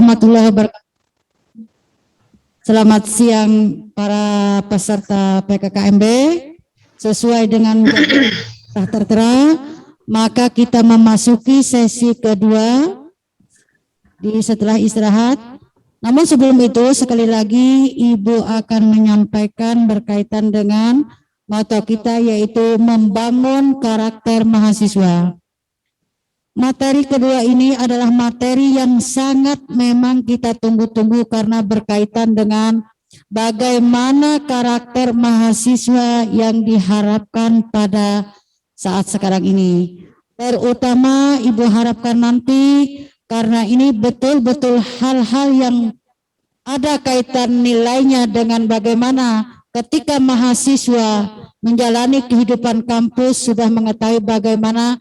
warahmatullahi wabarakatuh. Selamat siang para peserta PKKMB. Sesuai dengan jadwal tertera, maka kita memasuki sesi kedua setelah istirahat. Namun sebelum itu, sekali lagi Ibu akan menyampaikan berkaitan dengan moto kita, yaitu membangun karakter mahasiswa. Materi kedua ini adalah materi yang sangat memang kita tunggu-tunggu karena berkaitan dengan bagaimana karakter mahasiswa yang diharapkan pada saat sekarang ini. Terutama Ibu harapkan nanti, karena ini betul-betul hal-hal yang ada kaitan nilainya dengan bagaimana ketika mahasiswa menjalani kehidupan kampus sudah mengetahui bagaimana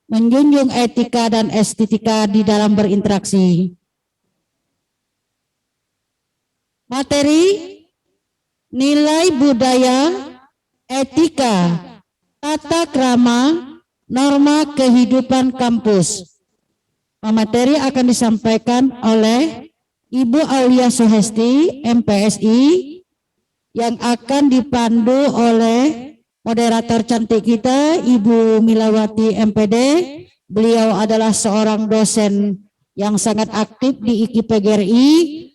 menjunjung etika dan estetika di dalam berinteraksi. Materi nilai budaya, etika, tata krama, norma kehidupan kampus. Materi akan disampaikan oleh Ibu Aulia Suhesti, MPSI, yang akan dipandu oleh moderator cantik kita, Ibu Milawati MPD. Beliau adalah seorang dosen yang sangat aktif di IKI PGRI.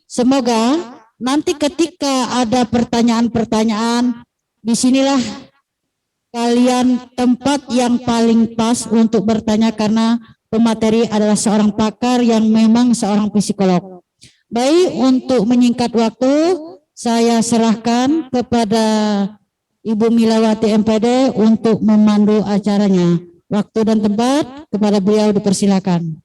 Semoga nanti ketika ada pertanyaan-pertanyaan, disinilah kalian tempat yang paling pas untuk bertanya, karena pemateri adalah seorang pakar yang memang seorang psikolog. Baik, untuk menyingkat waktu, saya serahkan kepada Ibu Milawati MPD untuk memandu acaranya. Waktu dan tempat kepada beliau dipersilakan.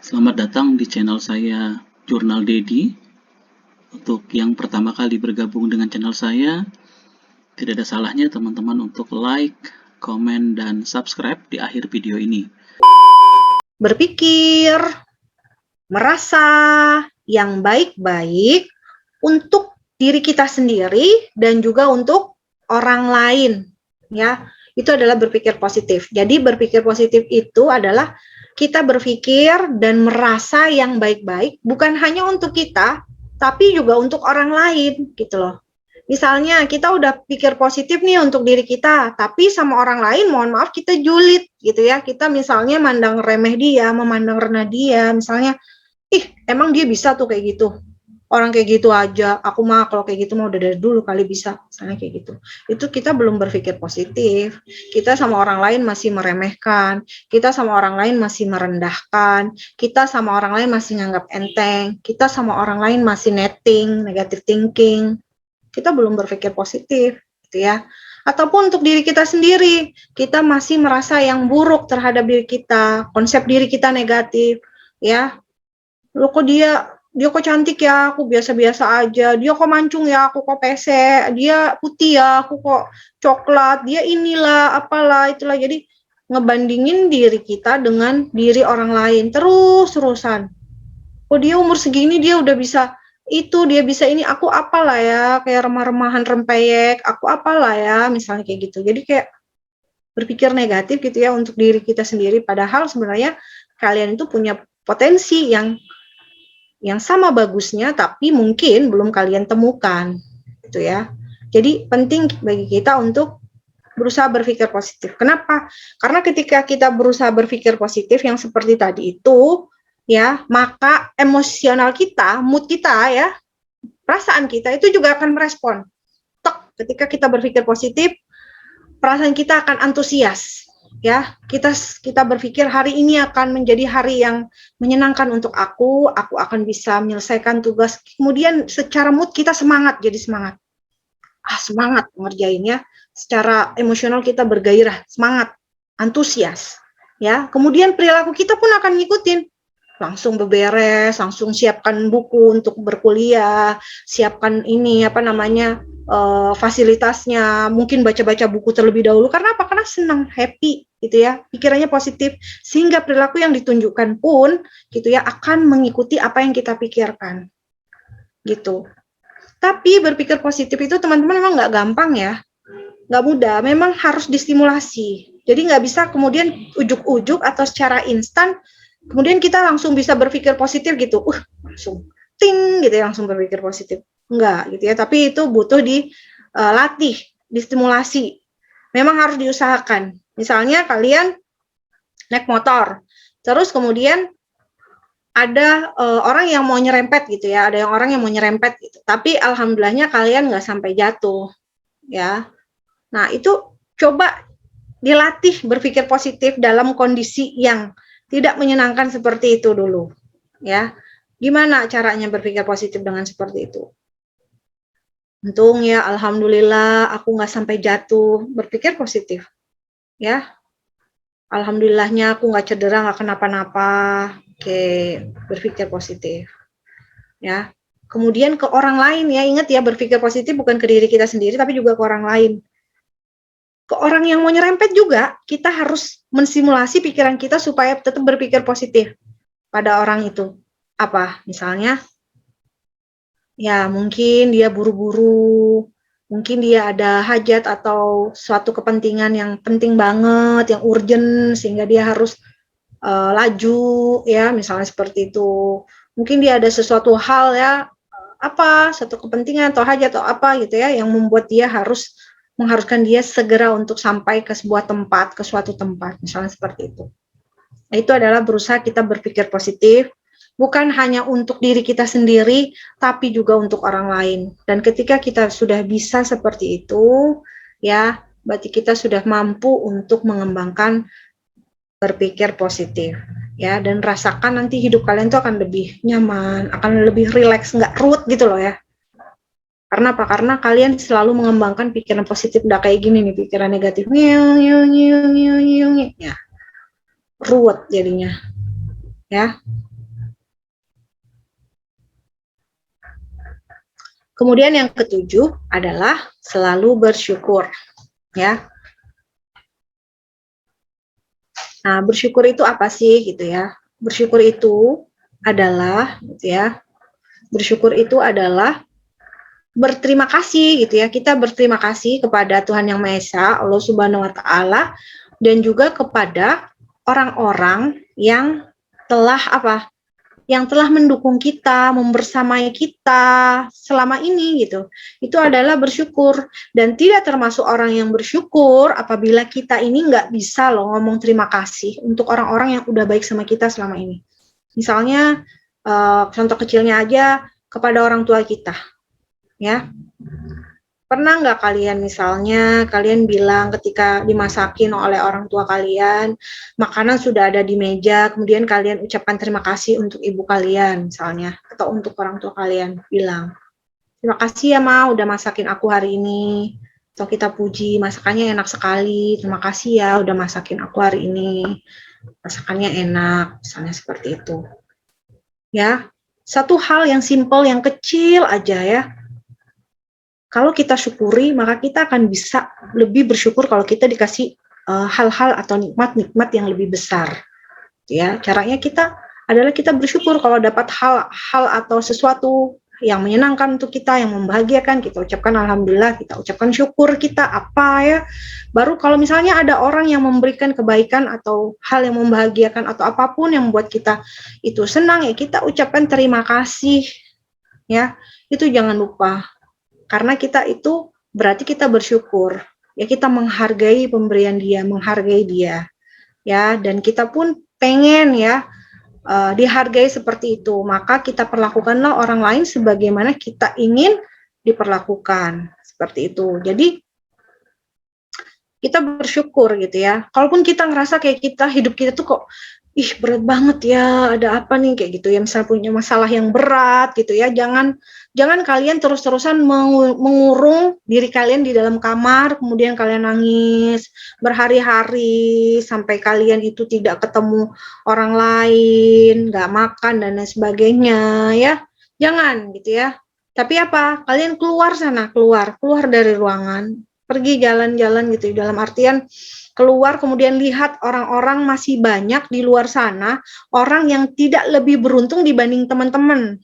Selamat datang di channel saya, Jurnal Dedi. Untuk yang pertama kali bergabung dengan channel saya, tidak ada salahnya teman-teman untuk like, komen, dan subscribe di akhir video ini. Berpikir, merasa yang baik-baik untuk diri kita sendiri dan juga untuk orang lain, ya. Itu adalah berpikir positif. Jadi berpikir positif itu adalah kita berpikir dan merasa yang baik-baik, bukan hanya untuk kita, tapi juga untuk orang lain, gitu loh. Misalnya kita udah pikir positif nih untuk diri kita, tapi sama orang lain, mohon maaf, kita julid, gitu ya. Kita misalnya mandang remeh dia, memandang rendah dia, misalnya, ih, emang dia bisa tuh kayak gitu. Orang kayak gitu aja, aku mah kalau kayak gitu mah udah dari dulu kali bisa, misalnya kayak gitu. Itu kita belum berpikir positif, kita sama orang lain masih meremehkan, kita sama orang lain masih merendahkan, kita sama orang lain masih nganggap enteng, kita sama orang lain masih netting, negative thinking, kita belum berpikir positif, gitu ya. Ataupun untuk diri kita sendiri, kita masih merasa yang buruk terhadap diri kita, konsep diri kita negatif, ya. Loh kok dia kok cantik ya, aku biasa-biasa aja, dia kok mancung ya, aku kok pesek, dia putih ya, aku kok coklat, dia inilah, apalah, itulah. Jadi ngebandingin diri kita dengan diri orang lain, terus-terusan. Oh dia umur segini, dia udah bisa itu, dia bisa ini, aku apalah ya, kayak remah-remahan rempeyek, aku apalah ya, misalnya kayak gitu. Jadi kayak berpikir negatif gitu ya untuk diri kita sendiri, padahal sebenarnya kalian itu punya potensi yang sama bagusnya, tapi mungkin belum kalian temukan, gitu ya. Jadi penting bagi kita untuk berusaha berpikir positif. Kenapa? Karena ketika kita berusaha berpikir positif yang seperti tadi itu, ya, maka emosional kita, mood kita ya, perasaan kita itu juga akan merespon. Tek, Ketika kita berpikir positif, perasaan kita akan antusias. Ya, kita berpikir hari ini akan menjadi hari yang menyenangkan untuk aku akan bisa menyelesaikan tugas. Kemudian secara mood kita semangat, jadi semangat. Semangat mengerjainnya. Secara emosional kita bergairah, semangat, antusias. Ya, kemudian perilaku kita pun akan ngikutin. Langsung beberes, langsung siapkan buku untuk berkuliah, siapkan ini fasilitasnya, mungkin baca-baca buku terlebih dahulu. Karena apa? Karena senang, happy gitu ya, pikirannya positif, sehingga perilaku yang ditunjukkan pun gitu ya akan mengikuti apa yang kita pikirkan gitu. Tapi berpikir positif itu teman-teman memang nggak gampang ya, nggak mudah, memang harus distimulasi. Jadi nggak bisa kemudian ujuk-ujuk atau secara instan kemudian kita langsung bisa berpikir positif gitu, langsung ting gitu ya, langsung berpikir positif. Enggak gitu ya, tapi itu butuh dilatih, distimulasi. Memang harus diusahakan. Misalnya kalian naik motor, terus kemudian ada orang yang mau nyerempet gitu ya, ada orang yang mau nyerempet gitu. Tapi alhamdulillahnya kalian nggak sampai jatuh, ya. Nah itu coba dilatih berpikir positif dalam kondisi yang tidak menyenangkan seperti itu dulu, ya. Gimana caranya berpikir positif dengan seperti itu? Untung ya, alhamdulillah aku nggak sampai jatuh. Berpikir positif, ya. Alhamdulillahnya aku nggak cedera, nggak kenapa-napa. Oke, berpikir positif, ya. Kemudian ke orang lain ya, ingat ya, berpikir positif bukan ke diri kita sendiri, tapi juga ke orang lain. Ke orang yang mau nyerempet juga, kita harus mensimulasi pikiran kita supaya tetap berpikir positif pada orang itu. Apa? Misalnya, ya mungkin dia buru-buru, mungkin dia ada hajat atau suatu kepentingan yang penting banget, yang urgent, sehingga dia harus laju, ya misalnya seperti itu. Mungkin dia ada sesuatu hal ya, satu kepentingan atau hajat atau apa gitu ya, yang membuat dia mengharuskan dia segera untuk sampai ke sebuah tempat, ke suatu tempat, misalnya seperti itu. Nah, itu adalah berusaha kita berpikir positif, bukan hanya untuk diri kita sendiri, tapi juga untuk orang lain. Dan ketika kita sudah bisa seperti itu, ya, berarti kita sudah mampu untuk mengembangkan berpikir positif, ya, dan rasakan nanti hidup kalian tuh akan lebih nyaman, akan lebih rileks, nggak ruwet gitu loh ya. Karena apa? Karena kalian selalu mengembangkan pikiran positif, udah kayak gini nih, pikiran negatif, ya, ruwet jadinya, ya. Kemudian yang ketujuh adalah selalu bersyukur, ya. Nah, bersyukur itu apa sih gitu ya? Bersyukur itu adalah gitu ya. Bersyukur itu adalah berterima kasih gitu ya. Kita berterima kasih kepada Tuhan Yang Maha Esa, Allah Subhanahu wa taala, dan juga kepada orang-orang yang telah mendukung kita, membersamai kita selama ini gitu. Itu adalah bersyukur, dan tidak termasuk orang yang bersyukur apabila kita ini nggak bisa loh ngomong terima kasih untuk orang-orang yang udah baik sama kita selama ini. Misalnya contoh kecilnya aja kepada orang tua kita, ya. Pernah nggak kalian misalnya kalian bilang ketika dimasakin oleh orang tua kalian, makanan sudah ada di meja, kemudian kalian ucapkan terima kasih untuk ibu kalian misalnya, atau untuk orang tua kalian, bilang, terima kasih ya Ma, udah masakin aku hari ini, atau kita puji, masakannya enak sekali, terima kasih ya udah masakin aku hari ini, masakannya enak, misalnya seperti itu. Ya, satu hal yang simple, yang kecil aja ya. Kalau kita syukuri, maka kita akan bisa lebih bersyukur kalau kita dikasih hal-hal atau nikmat-nikmat yang lebih besar. Ya, caranya adalah kita bersyukur kalau dapat hal atau sesuatu yang menyenangkan untuk kita, yang membahagiakan, kita ucapkan alhamdulillah, kita ucapkan syukur kita apa ya. Baru kalau misalnya ada orang yang memberikan kebaikan atau hal yang membahagiakan atau apapun yang membuat kita itu senang, ya kita ucapkan terima kasih. Ya, itu jangan lupa. Karena kita itu berarti kita bersyukur, ya, kita menghargai pemberian dia, menghargai dia, ya, dan kita pun pengen ya dihargai seperti itu, maka kita perlakukanlah orang lain sebagaimana kita ingin diperlakukan, seperti itu. Jadi kita bersyukur gitu ya. Kalaupun kita ngerasa kayak hidup kita tuh kok berat banget ya, ada apa nih kayak gitu ya, misalnya punya masalah yang berat gitu ya, jangan kalian terus-terusan mengurung diri kalian di dalam kamar, kemudian kalian nangis berhari-hari sampai kalian itu tidak ketemu orang lain, nggak makan dan lain sebagainya ya. Jangan gitu ya. Tapi apa? Kalian keluar sana, keluar dari ruangan, pergi jalan-jalan gitu, dalam artian keluar kemudian lihat orang-orang masih banyak di luar sana, orang yang tidak lebih beruntung dibanding teman-teman.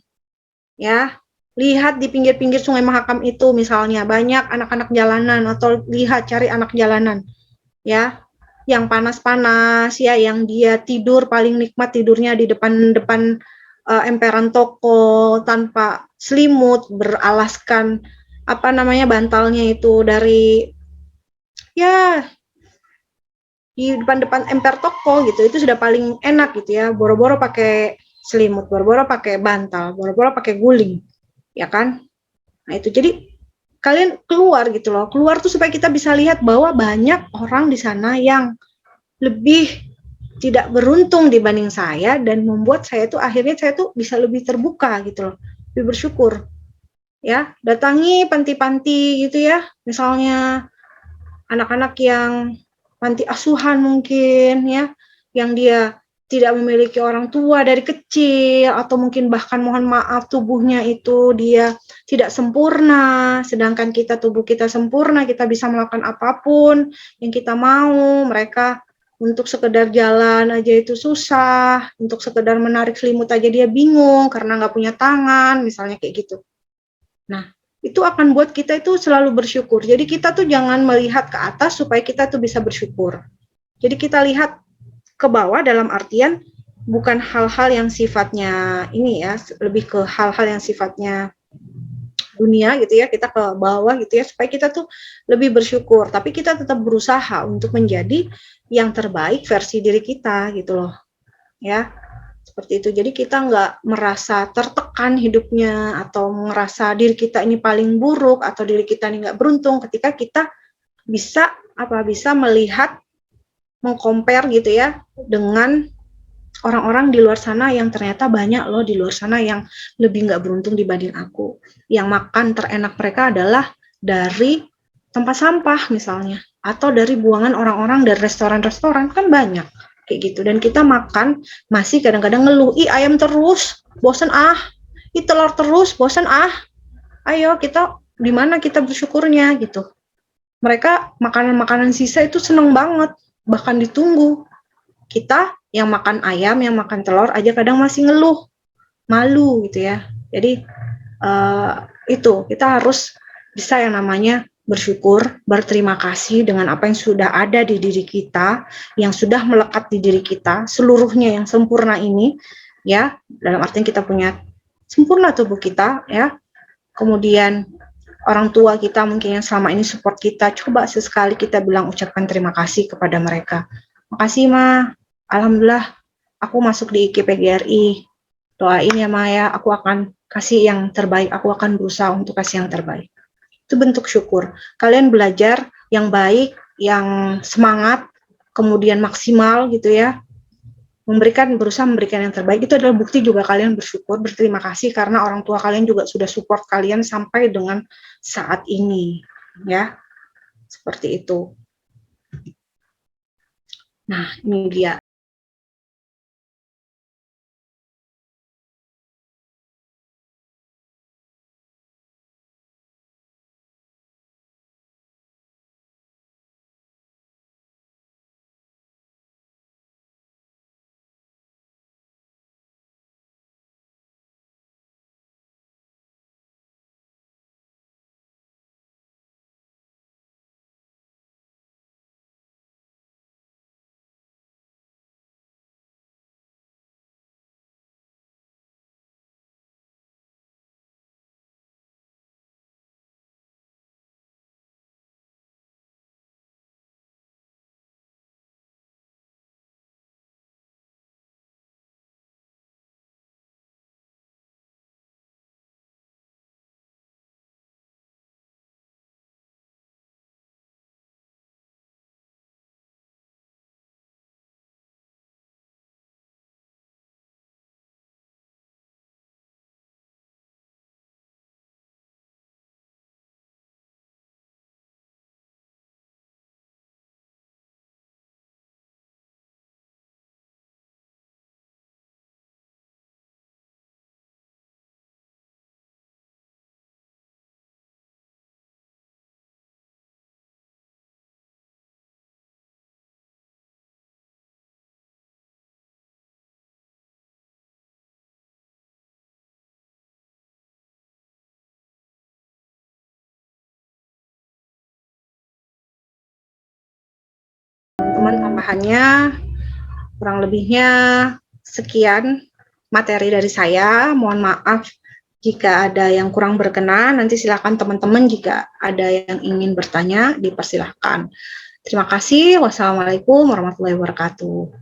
Ya, lihat di pinggir-pinggir Sungai Mahakam itu misalnya banyak anak-anak jalanan, atau lihat cari anak jalanan. Ya, yang panas-panas ya, yang dia tidur paling nikmat tidurnya di depan emperan toko tanpa selimut, beralaskan bantalnya itu dari ya di depan emper toko gitu, itu sudah paling enak gitu ya, boro-boro pakai selimut, boro-boro pakai bantal, boro-boro pakai guling, ya kan? Nah itu, jadi kalian keluar gitu loh, keluar tuh supaya kita bisa lihat bahwa banyak orang di sana yang lebih tidak beruntung dibanding saya, dan membuat saya tuh akhirnya saya tuh bisa lebih terbuka gitu loh, lebih bersyukur. Ya, datangi panti-panti gitu ya, misalnya anak-anak yang panti asuhan mungkin ya, yang dia tidak memiliki orang tua dari kecil, atau mungkin bahkan mohon maaf tubuhnya itu dia tidak sempurna, sedangkan tubuh kita sempurna, kita bisa melakukan apapun yang kita mau. Mereka untuk sekedar jalan aja itu susah, untuk sekedar menarik selimut aja dia bingung karena nggak punya tangan, misalnya kayak gitu. Nah, itu akan buat kita itu selalu bersyukur. Jadi kita tuh jangan melihat ke atas supaya kita tuh bisa bersyukur. Jadi kita lihat ke bawah dalam artian bukan hal-hal yang sifatnya ini ya, lebih ke hal-hal yang sifatnya dunia gitu ya, kita ke bawah gitu ya, supaya kita tuh lebih bersyukur. Tapi kita tetap berusaha untuk menjadi yang terbaik versi diri kita gitu loh. Ya, seperti itu. Jadi kita nggak merasa tertekan hidupnya, atau merasa diri kita ini paling buruk, atau diri kita ini nggak beruntung, ketika kita bisa melihat, mengcompare gitu ya dengan orang-orang di luar sana, yang ternyata banyak loh di luar sana yang lebih nggak beruntung dibanding aku, yang makan terenak mereka adalah dari tempat sampah misalnya, atau dari buangan orang-orang dari restoran-restoran, kan banyak kayak gitu. Dan kita makan masih kadang-kadang ngeluh, ayam terus, bosan telur terus, bosan ayo kita di mana kita bersyukurnya gitu. Mereka makanan-makanan sisa itu seneng banget, bahkan ditunggu. Kita yang makan ayam, yang makan telur aja kadang masih ngeluh, malu gitu ya. Jadi itu kita harus bisa yang namanya bersyukur, berterima kasih dengan apa yang sudah ada di diri kita, yang sudah melekat di diri kita, seluruhnya yang sempurna ini, ya, dalam artian kita punya sempurna tubuh kita, ya. Kemudian orang tua kita mungkin yang selama ini support kita, coba sesekali kita ucapkan terima kasih kepada mereka. Makasih Ma, alhamdulillah aku masuk di IKPGRI. Doain ya Ma ya, aku akan kasih yang terbaik, aku akan berusaha untuk kasih yang terbaik. Itu bentuk syukur. Kalian belajar yang baik, yang semangat, kemudian maksimal gitu ya. Berusaha memberikan yang terbaik, itu adalah bukti juga kalian bersyukur, berterima kasih karena orang tua kalian juga sudah support kalian sampai dengan saat ini, ya. Seperti itu. Nah, ini dia. teman-teman tambahannya. Kurang lebihnya sekian materi dari saya. Mohon maaf jika ada yang kurang berkenan. Nanti silakan teman-teman jika ada yang ingin bertanya, dipersilahkan. Terima kasih. Wassalamualaikum warahmatullahi wabarakatuh.